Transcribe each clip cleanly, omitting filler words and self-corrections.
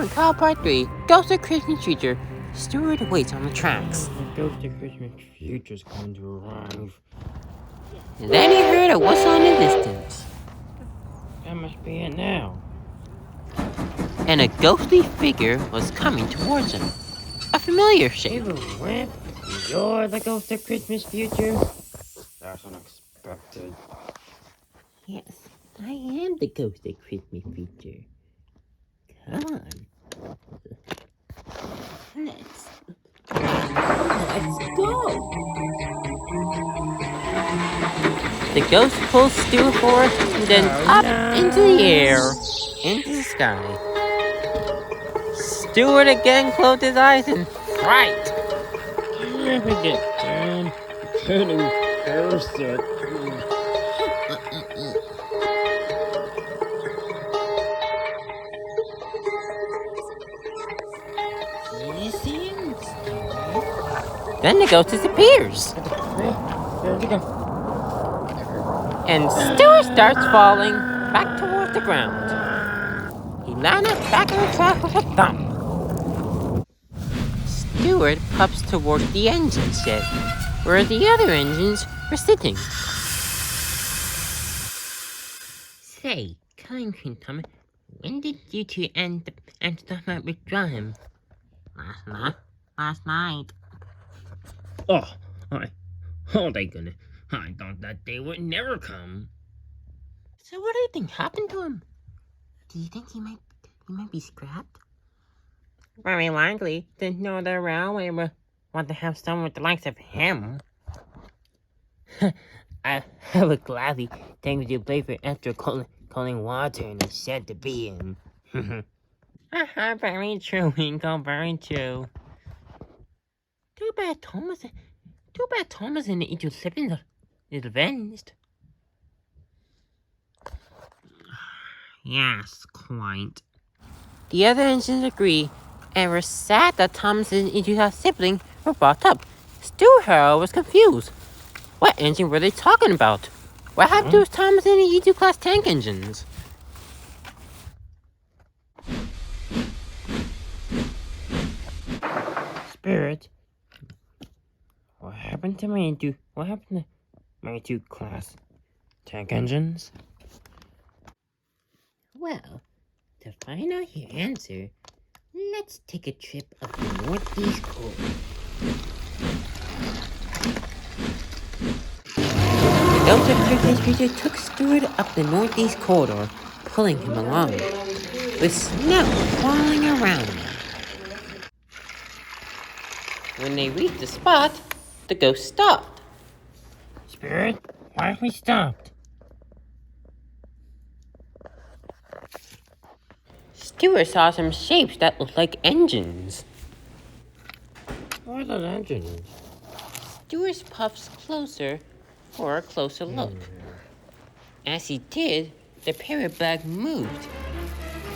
in Call Part 3, Ghost of Christmas Future, Stuart waits on the tracks. The Ghost of Christmas Future's going to arrive. Then he heard a whistle in the distance. That must be it now. And a ghostly figure was coming towards him. A familiar shape. You wimp! You're the Ghost of Christmas Future? That's unexpected. Yes, I am the Ghost of Christmas Future. Come on. Let's go. The ghost pulls Stuart forward and then up into the air, into the sky. Stuart again closed his eyes in fright. Never get done. Couldn't curse it. Then the ghost disappears. There we go. And Stuart starts falling back towards the ground. He landed back on the track with a thump. Stuart puffs toward the engine shed, where the other engines were sitting. Say, Colin Tom, when did you two end up withdraw him? Last night. Oh, they gonna. I thought that day would never come. So what do you think happened to him? Do you think he might be scrapped? Very likely. Didn't know the railway would want to have someone with the likes of him. I would gladly take you to play for extra cooling water in the shed to be in. Very true, Winkle, very true. Too bad Thomas and the Eagle Siblings is avenged. Yes, quite. The other engines agree, and were sad that Thomas and Eagle's sibling were brought up. Stuart Harrow was confused. What engine were they talking about? What happened to Thomas and the E2 class tank engines? Spirit, what happened to my two class tank engines? Well, to find out your answer, let's take a trip up the Northeast Corridor. The Ghost of Christmas Future took Stuart up the Northeast Corridor, pulling him along, with snow falling around them. When they reached the spot, the ghost stopped. Spirit, why have we stopped? Stuart saw some shapes that looked like engines. What are those engines? Stuart puffs closer for a closer look. As he did, the parrot bag moved,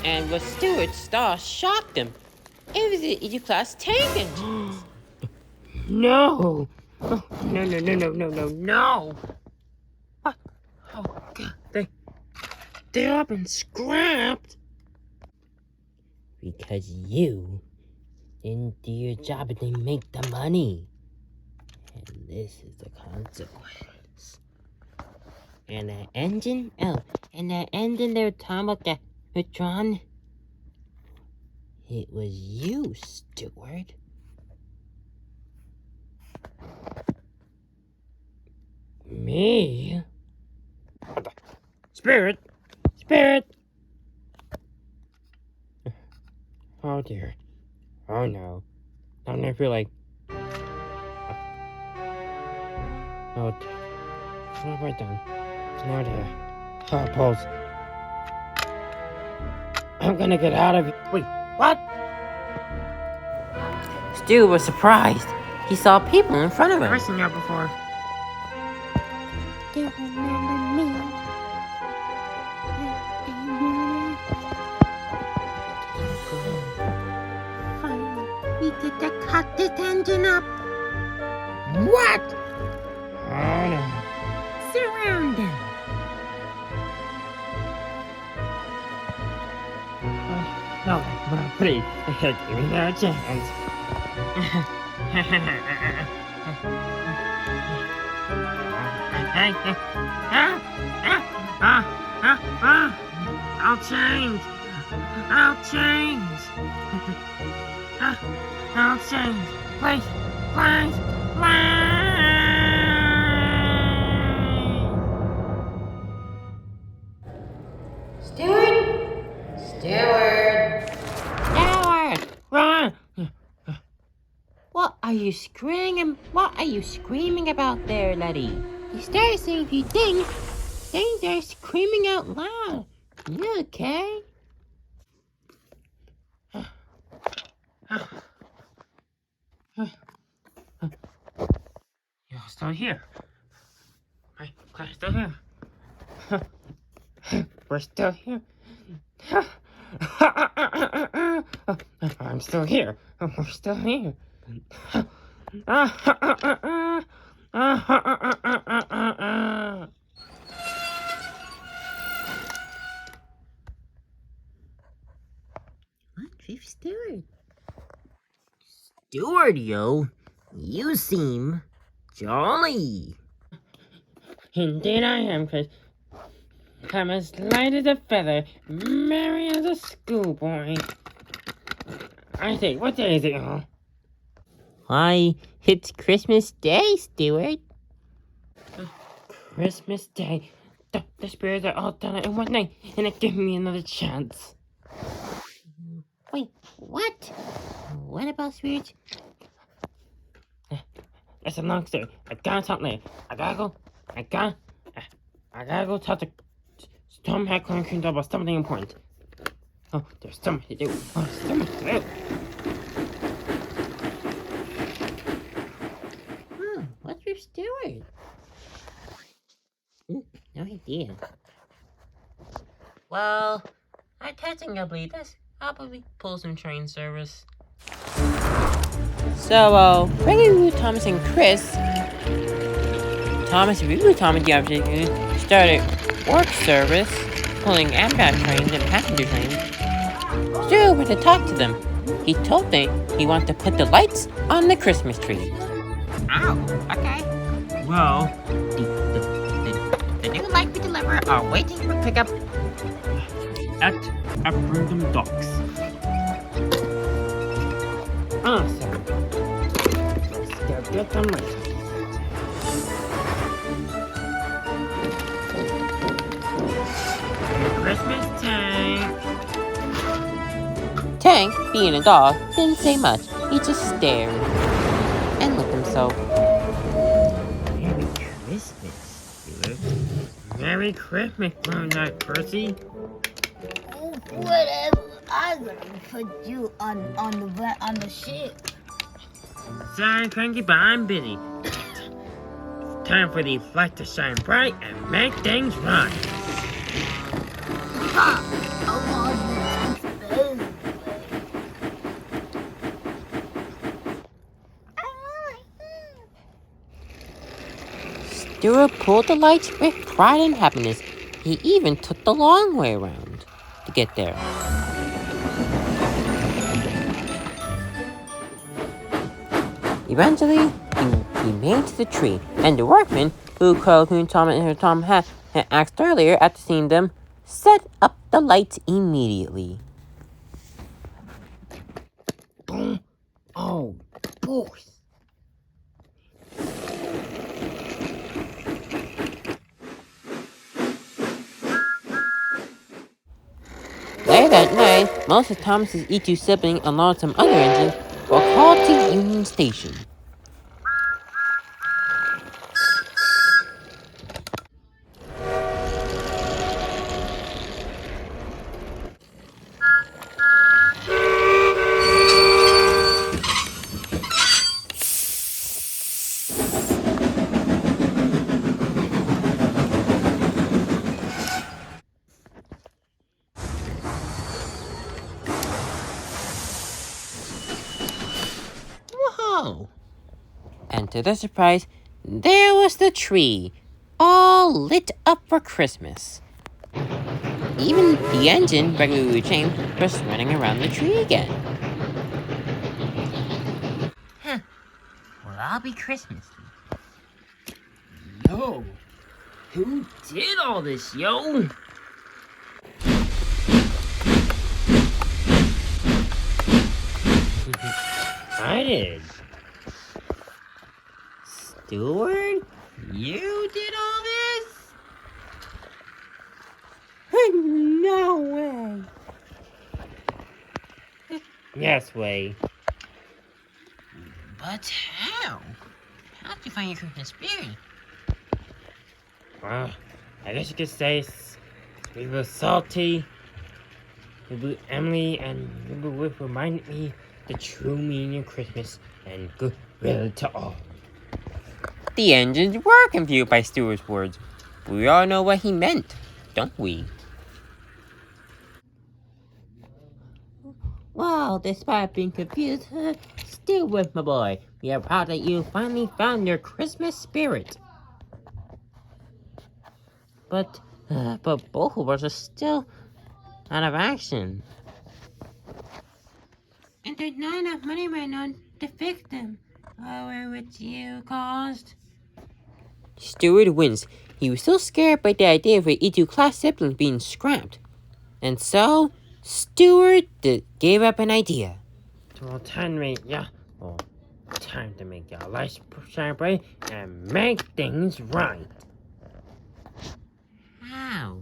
and what Stuart saw shocked him. It was the E-Class tank engines. No! Oh, no! What? Oh, God, they've all been scrapped! Because you didn't do your job and didn't make the money. And this is the consequence. And that engine, they were talking about that withdrawn, it was you, Stuart. Me? Spirit! Oh dear. Oh no. Don't I feel like... Oh dear. What have I done? Oh dear. Oh, pulse. I'm gonna get out of here. Wait, what? Stu was surprised. He saw people in front of him. I've seen that before. Do you remember me? Finally, we get to cut this engine up. What? Oh no. Surround them. No, I'm gonna put Please, give me another chance. I'll change. I'll change. I'll change. Please, please, please. Stuart! Run! What are you screaming? What are you screaming about there, laddie? You started saying a few things, then you started screaming out loud. You okay? You're still here. We're still here. We're still here. I'm still here. We're still here. What's with Stuart? Stuart, yo. You seem jolly. Indeed I am, Chris. I'm as light as a feather, merry as a schoolboy. I think, what day is it, huh? Why, it's Christmas Day, Stuart. Christmas Day. The spirits are all done in one night, and it gave me another chance. Wait, what? What about spirits? It's a long story. I gotta talk later. I gotta go talk to Storm Headclown Queen about something important. Oh, there's something to do. What's with Stuart? No idea. Well, I technically this. I'll probably pull some train service. So, Ruru, Thomas, and Chris. Thomas, Ruru, Thomas, the object started work service, pulling Amtrak trains and passenger trains. Stuart went to talk to them. He told them he wanted to put the lights on the Christmas tree. Oh, okay. Well, the new light we deliver are waiting for pickup at Brindham Docks. Awesome. Let's go get them later. Christmas Tank. Tank, being a dog, didn't say much. He just stared and licked himself. Merry Christmas, Stuart. Merry Christmas, Grown-Up Percy. Whatever. I'm gonna put you on the ship. Sorry, Cranky, but I'm busy. It's time for the light to shine bright and make things right. Stuart pulled the lights with pride and happiness. He even took the long way around to get there. Eventually, he made it to the tree, and the workmen, who Carl Coon Tom and Tom had asked earlier after seeing them, set up the lights immediately. Boom. Oh, boys. Later that night, most of Thomas's E2 siblings, along with some other engines, were called to Union Station. Whoa! And to their surprise, there was the tree, all lit up for Christmas. Even the engine, regularly chained, was running around the tree again. Huh. Well, I'll be Christmas. Yo, who did all this, yo? I did. Stuart? You did all this? No way. Yes, way. But how? How'd you find your Christmas spirit? Well, I guess you could say we were salty. Emily and Wood reminded me the true meaning of Christmas and goodwill to all. The engines were confused by Stuart's words. We all know what he meant, don't we? Well, despite being confused, still with my boy. We are proud that you finally found your Christmas spirit. But both of us are still out of action. And there's not enough money right now to fix them. Oh, what you caused? Stuart wins. He was still scared by the idea of his E2 class sibling being scrapped. And so, Stuart gave up an idea. Well, time to make your life shine bright and make things right. How?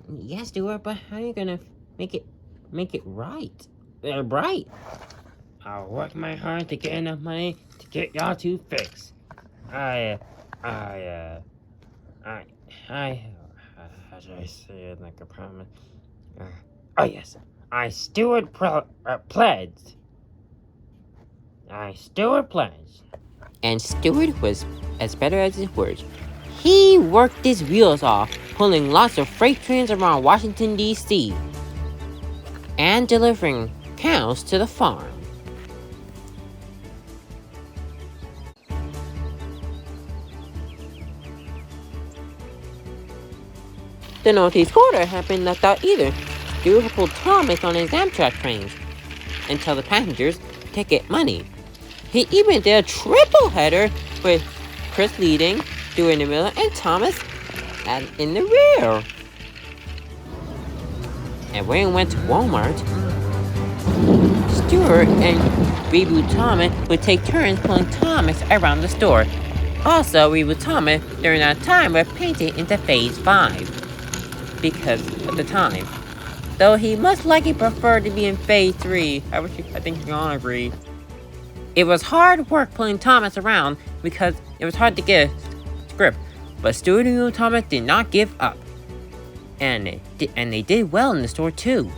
Yes, Stuart, but how are you gonna make it right? Bright? I'll work my hard to get enough money to get y'all to fix. How should I say it like a promise? Oh yes, I Stuart pledged. And Stuart was as better as his words. He worked his wheels off, pulling lots of freight trains around Washington, D.C. and delivering cows to the farm. The Northeast Quarter had been left out either. Stuart pulled Thomas on his Amtrak trains and tell the passengers to get money. He even did a triple header with Chris leading, Stuart in the middle, and Thomas in the rear. And when we went to Walmart, Stuart and Reboot Thomas would take turns pulling Thomas around the store. Also, Reboot Thomas during that time were painted into Phase 5 because of the time. Though he must likely prefer to be in Phase 3. I think you all agree. It was hard work pulling Thomas around because it was hard to get a grip. But Stuart and Thomas did not give up. And they did well in the store too.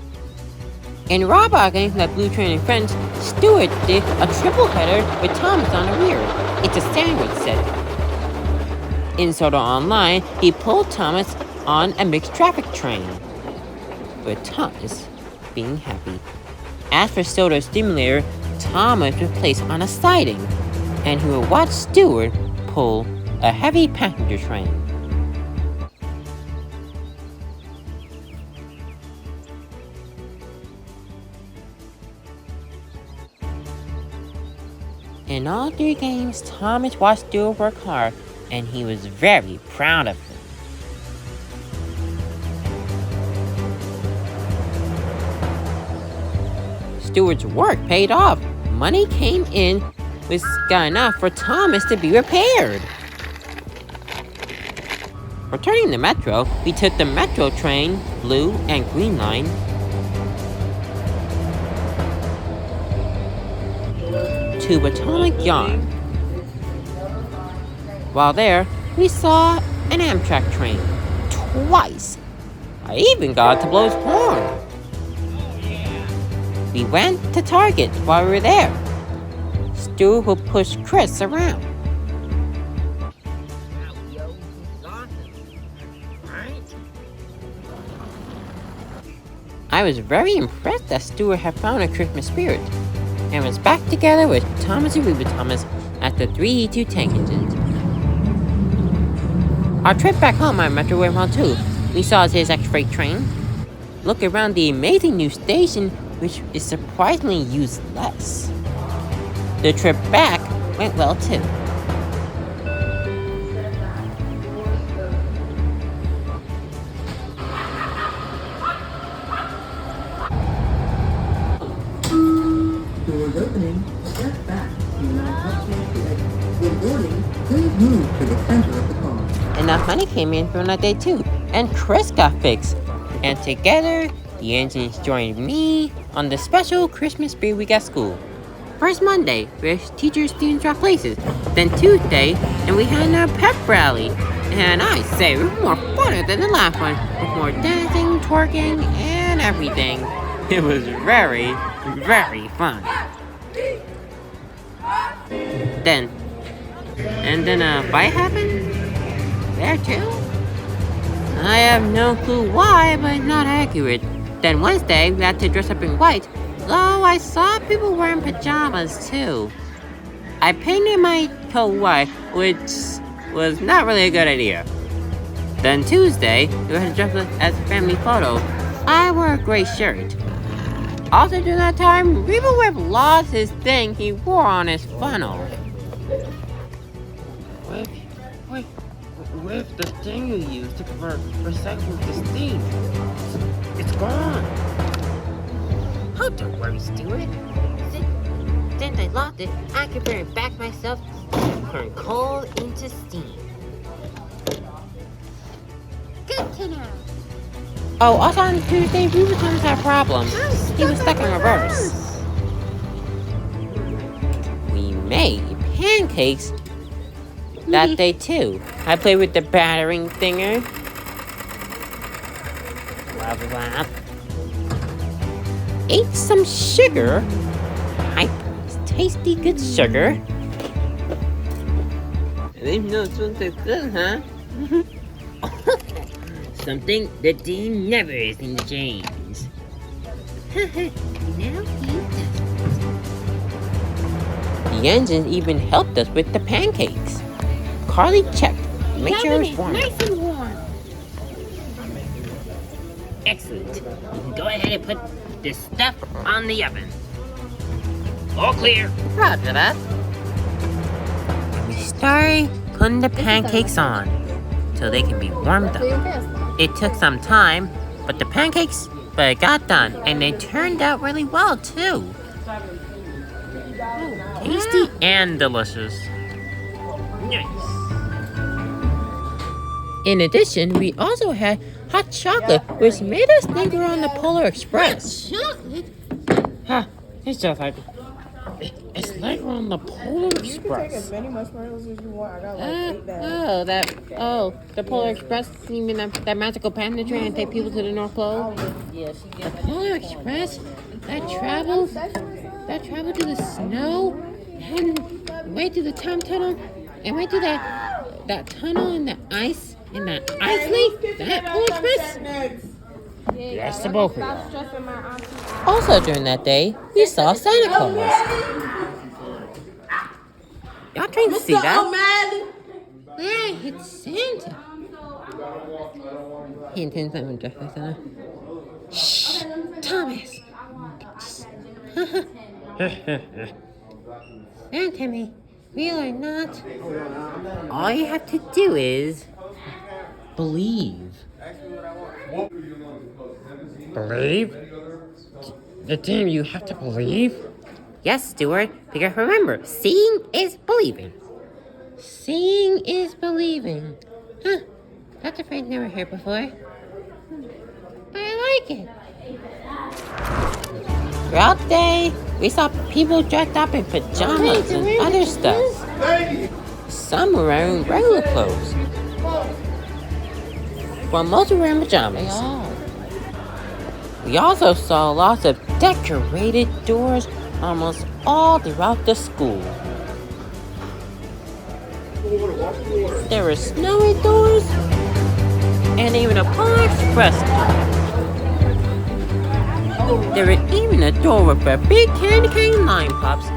In Robogging the Blue Train and Friends, Stuart did a triple header with Thomas on the rear. It's a sandwich set. In Soda Online, he pulled Thomas on a mixed traffic train, with Thomas being happy. As for Soda Stimulator, Thomas was placed on a siding, and he would watch Stuart pull a heavy passenger train. In all 3 games, Thomas watched Stuart work hard, and he was very proud of him. Stuart's work paid off. Money came in, was got enough for Thomas to be repaired. Returning to Metro, we took the Metro train, Blue and Green Line, to Atomic Yard. While there, we saw an Amtrak train twice. I even got to blow his horn. We went to Target while we were there. Stu will push Chris around. I was very impressed that Stuart had found a Christmas spirit and was back together with Thomas and Reba Thomas at the 3E2 tank engines. Our trip back home at Metro went well too. we saw this freight train. Look around the amazing new station, which is surprisingly used less. The trip back went well too. Doors opening. Step back. Do not touch the exit. When boarding, please move to the center of the car. Enough money came in from that day too, and Chris got fixed. And together, the engines joined me on the special Christmas spree week at school. First Monday, where teachers, students dropped places. Then Tuesday, and we had our pep rally. And I say it was more funner than the last one, with more dancing, twerking, and everything. It was very, very fun. Then a fight happened? There too? I have no clue why, but it's not accurate. Then Wednesday, we had to dress up in white, though I saw people wearing pajamas too. I painted my coat white, which was not really a good idea. Then Tuesday, we had to dress up as a family photo. I wore a gray shirt. Also during that time, Reba Webb lost his thing he wore on his funnel. Where's the thing you used to recycle the steam? It's gone. Oh, don't worry, Stuart. Since I lost it, I can bring it back myself and turn coal into steam. Good to know. Oh, also on Tuesday, we were having that problem. He was stuck in reverse. We made pancakes that day too. I played with the battering thinger. Ate some sugar. Tasty good sugar. I didn't know it was so good, huh? Something the Dean never seemed to change. Now he does. The engine even helped us with the pancakes. Carly checked. Make sure it's warm. Nice and warm. Excellent. You can go ahead and put this stuff on the oven. All clear. Roger that. We started putting the pancakes on so they can be warmed up. It took some time, but it got done, and they turned out really well too. Tasty and delicious. Nice. In addition, we also had hot chocolate, which made us think we were on the Polar Express. Huh, it's just like... It's like we're on the Polar You can take Express. as many marshmallows as you want. I got like 8 bags. The Polar Express, you mean that magical panda train and take people to the North Pole? The Polar Express? That traveled to the snow, and went to the time tunnel, and went to that tunnel in the ice, in that ice lake? That Polar Express? Yes, the both of y'all. Also during that day, we saw Santa Claus. Y'all trying to see that? Yeah, it's Santa. He intends something just like Santa. Shh, Thomas. Santa me, real or not, all you have to do is believe. Believe? The team, you have to believe? Yes, Stuart, because remember, seeing is believing. Seeing is believing. Huh, that's a phrase I never heard before. But I like it. Throughout the day, we saw people dressed up in pajamas and other stuff. Some were wearing regular clothes, while most were wearing pajamas. We also saw lots of decorated doors almost all throughout the school. There were snowy doors and even a Polar Express door. There were even a door with a big candy cane line pops.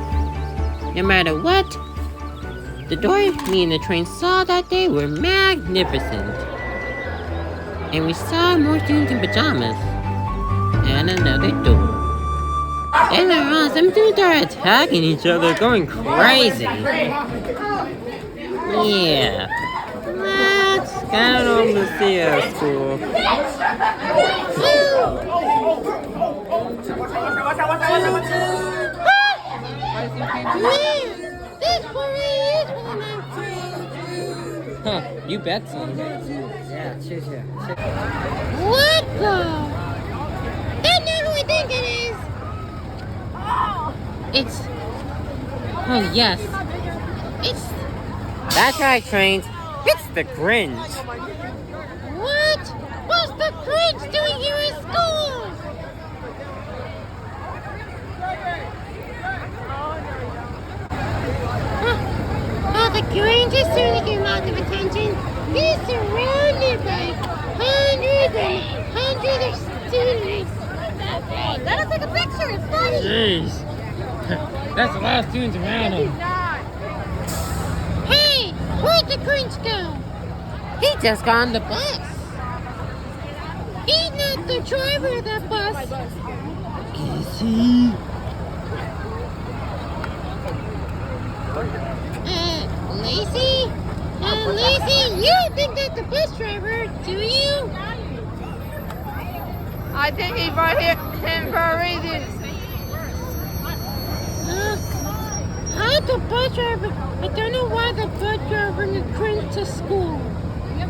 No matter what, the doors me and the train saw that day were magnificent. and we saw more students in pajamas. And another door. Then later on, some students started attacking each other, going crazy. Yeah. That's kind of normal to see at school. Huh, you bet some. Yeah, cheers, yeah. What the? That's not who I think it is. It's... Oh, yes. It's... That's right, Trains. It's the Grinch. What? What's the Grinch doing here at school? The Grinch is soon to get lots of attention. He's surrounded by hundreds of students. Let us take a picture. It's funny. Jeez. That's a lot of students around him. Hey, where'd the Grinch go? He just got on the bus. He's not the driver of that bus. Is he? Lacey? Lacey, you don't think that's the bus driver, do you? I think he brought him for a reason. How's the bus driver? I don't know why the bus driver bring a Grinch to school.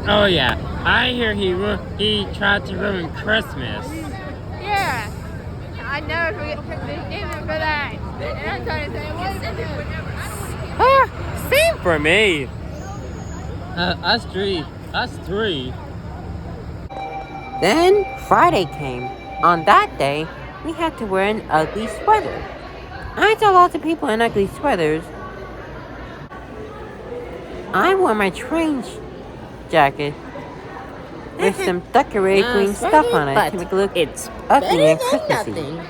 Oh yeah, I hear he tried to ruin Christmas. Yeah. I know we named him for that. And I'm trying to say, what is it? Same for me. Us three. Then Friday came. On that day, we had to wear an ugly sweater. I saw lots of people in ugly sweaters. I wore my train jacket with some decorated green stuff on it to make it look ugly and Christmassy.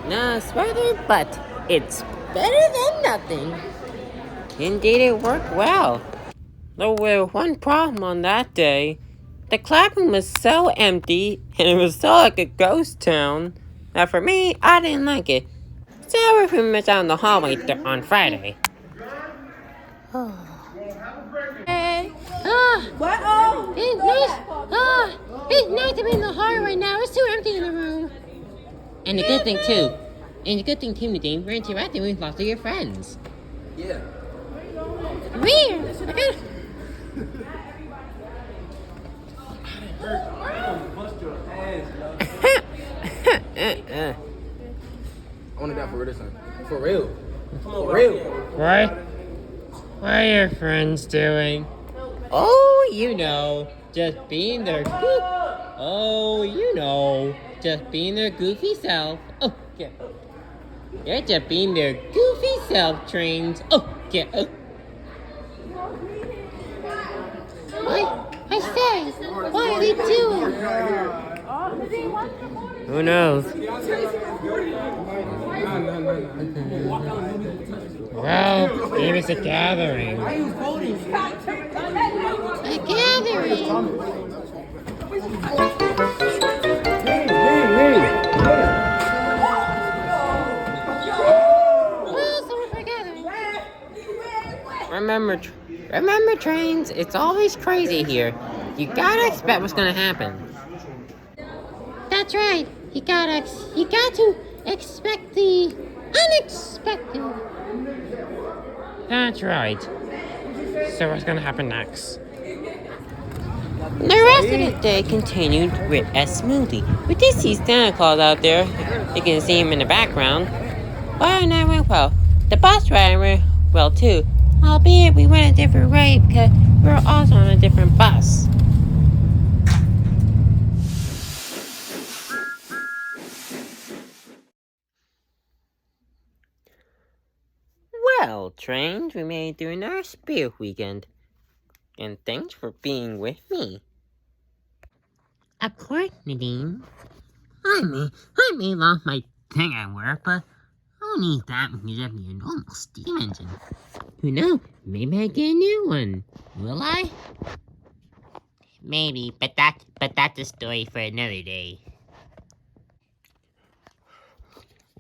No sweater, but it's better than nothing. Indeed, it worked well. There was one problem on that day. The classroom was so empty, and it was so like a ghost town, that for me, I didn't like it. So I was pretty much out in the hallway on Friday. It's nice to be in the hall right now. It's too empty in the room. And the good thing too, Nadine, we're interacting with lots of your friends. Weird. I want to die for real this time. For real. For real. Right? What are your friends doing? Oh, you know, just being their just being their goofy self. Oh, yeah. They're just being their goofy self, Trains. Oh, yeah. Oh. I say, what are they doing? Who knows? Well, maybe it's a gathering. A gathering. Well, so we're gathering. Remember, Trains, it's always crazy here. You gotta expect what's gonna happen. That's right. You got to expect the unexpected. That's right. So what's gonna happen next? The rest of the day continued with a smoothie. We did see Santa Claus out there. You can see him in the background. But I went well. The bus driver went well too. Albeit we went a different way because we were also on a different bus. Well, Trains, we made it through another Spirit weekend. And thanks for being with me. Of course, Nadine. I may lost my thing at work, but don't need that much of your normal steam engine. Who knows? Maybe I get a new one. Will I? Maybe, but that's a story for another day.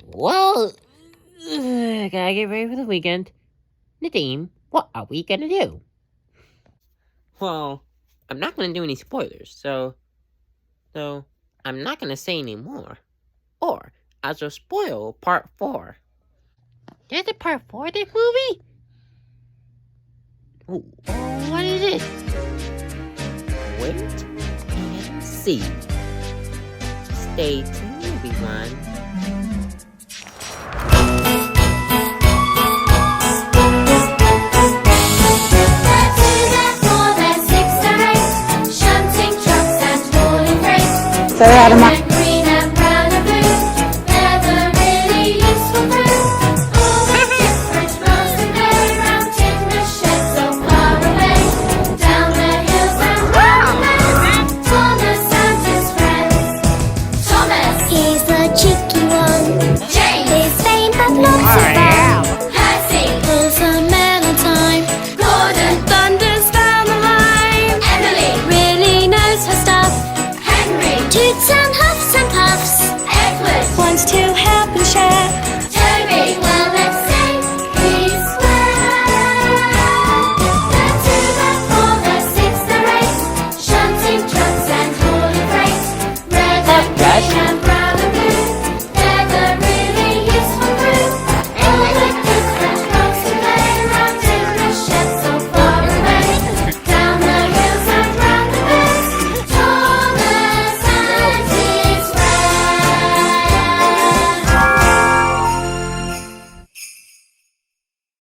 Well, gotta get ready for the weekend. Nadim, what are we gonna do? Well, I'm not gonna do any spoilers, so I'm not gonna say any more. Or I shall spoil part 4. There's a part 4 of this movie? Ooh, what is it? Wait and see. Stay tuned, everyone. Stay out of my. Green and brown and blue, they're the really useful fruit. All the different roads to play round in the shed so far away. Down the hills and round the lanes, Thomas and his friends. Thomas, He's the cheeky one. James, He's vain but lots of fun. Percy, Pulls a melon time. Gordon, Thunders down the line. Emily, Really knows her stuff. Henry, Toots and